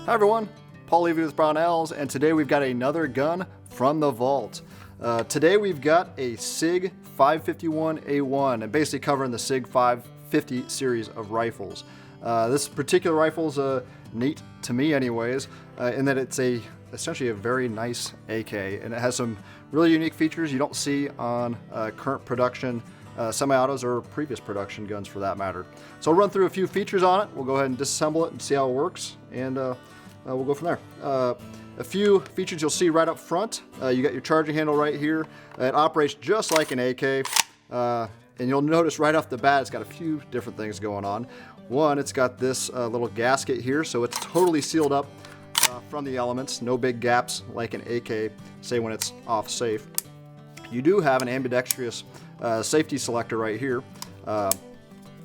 Hi everyone, Paul Levy with Brownells, and today we've got another gun from the vault. Today we've got a SIG 551A1, and basically covering the SIG 550 series of rifles. This particular rifle is neat to me anyways, in that it's essentially a very nice AK, and it has some really unique features you don't see on current production semi-autos or previous production guns for that matter. So I'll run through a few features on it. We'll go ahead and disassemble it and see how it works, and we'll go from there. A few features you'll see right up front. You got your charging handle right here. It operates just like an AK, and you'll notice right off the bat it's got a few different things going on. One, it's got this little gasket here, so it's totally sealed up from the elements. No big gaps like an AK, say when it's off safe. You do have an ambidextrous safety selector right here,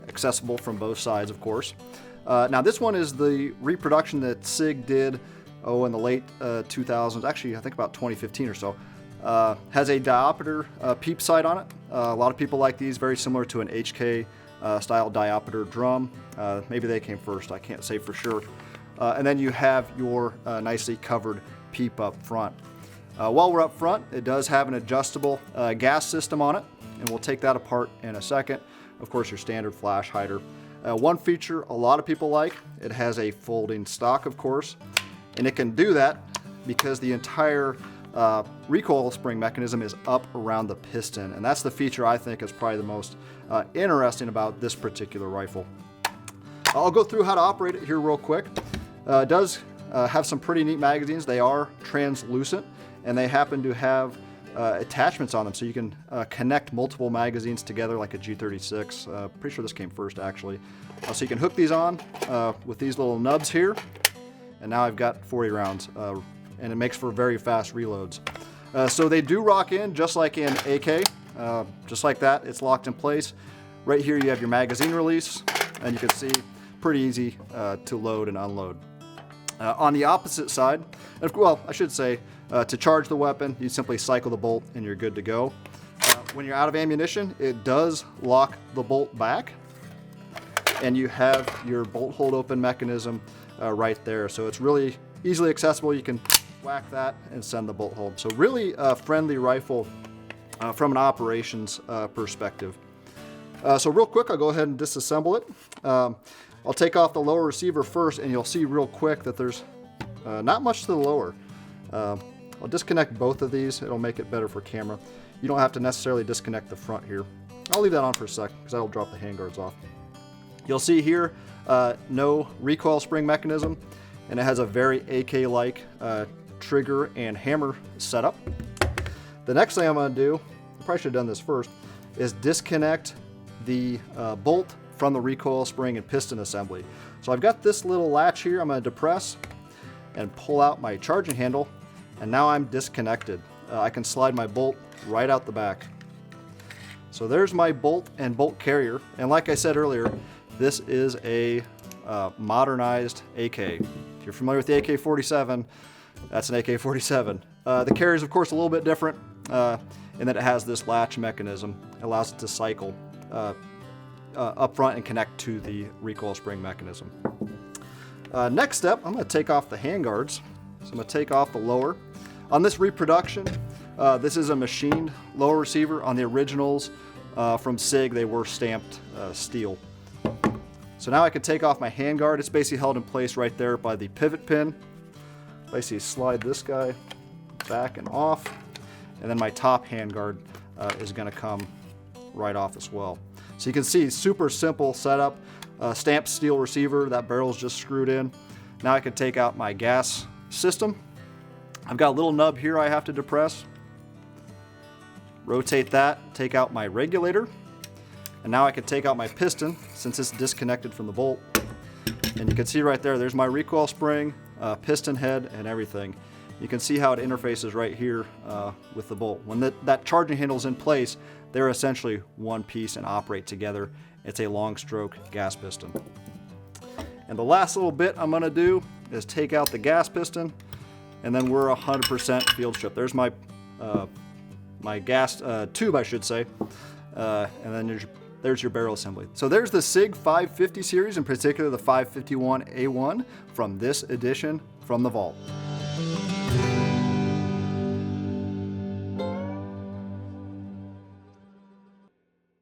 accessible from both sides, of course. Now this one is the reproduction that SIG did in the late 2000s, actually I think about 2015 or so. Has a diopter peep sight on it. A lot of people like these, very similar to an HK style diopter drum. Maybe they came first, I can't say for sure. And then you have your nicely covered peep up front. While we're up front, it does have an adjustable gas system on it, and we'll take that apart in a second. Of course, your standard flash hider. One feature a lot of people like, it has a folding stock, of course, and it can do that because the entire recoil spring mechanism is up around the piston, and that's the feature I think is probably the most interesting about this particular rifle. I'll go through how to operate it here real quick. It does have some pretty neat magazines. They are translucent, and they happen to have attachments on them, so you can connect multiple magazines together like a G36. Pretty sure this came first actually. So you can hook these on with these little nubs here, and now I've got 40 rounds, and it makes for very fast reloads. So they do rock in just like in AK, just like that. It's locked in place. Right here you have your magazine release, and you can see pretty easy to load and unload. On the opposite side, well, I should say, to charge the weapon, you simply cycle the bolt and you're good to go. When you're out of ammunition, it does lock the bolt back, and you have your bolt hold open mechanism right there. So it's really easily accessible. You can whack that and send the bolt hold. So really friendly rifle from an operations perspective. So real quick, I'll go ahead and disassemble it. I'll take off the lower receiver first, and you'll see real quick that there's not much to the lower. I'll disconnect both of these. It'll make it better for camera. You don't have to necessarily disconnect the front here. I'll leave that on for a sec because that'll drop the handguards off. You'll see here no recoil spring mechanism, and it has a very AK-like trigger and hammer setup. The next thing I'm going to do, I probably should have done this first, is disconnect the bolt from the recoil spring and piston assembly. So I've got this little latch here I'm going to depress and pull out my charging handle, and now I'm disconnected. I can slide my bolt right out the back. So there's my bolt and bolt carrier, and like I said earlier, this is a modernized AK. If you're familiar with the AK-47, that's an AK-47. The carrier is of course a little bit different in that it has this latch mechanism. It allows it to cycle up front and connect to the recoil spring mechanism. Next step, I'm going to take off the handguards. So I'm going to take off the lower. On this reproduction, this is a machined lower receiver. On the originals from SIG, they were stamped steel. So now I can take off my handguard. It's basically held in place right there by the pivot pin. Basically slide this guy back and off, and then my top handguard is going to come right off as well. So you can see, super simple setup. Stamped steel receiver, that barrel's just screwed in. Now I can take out my gas system. I've got a little nub here I have to depress. Rotate that, take out my regulator. And now I can take out my piston since it's disconnected from the bolt. And you can see right there, there's my recoil spring, piston head, and everything. You can see how it interfaces right here with the bolt. When that charging handle is in place, they're essentially one piece and operate together. It's a long stroke gas piston. And the last little bit I'm gonna do is take out the gas piston, and then we're 100% field strip. There's my my gas tube, I should say. And then there's there's your barrel assembly. So there's the SIG 550 series, in particular the 551A1 from this edition from the vault.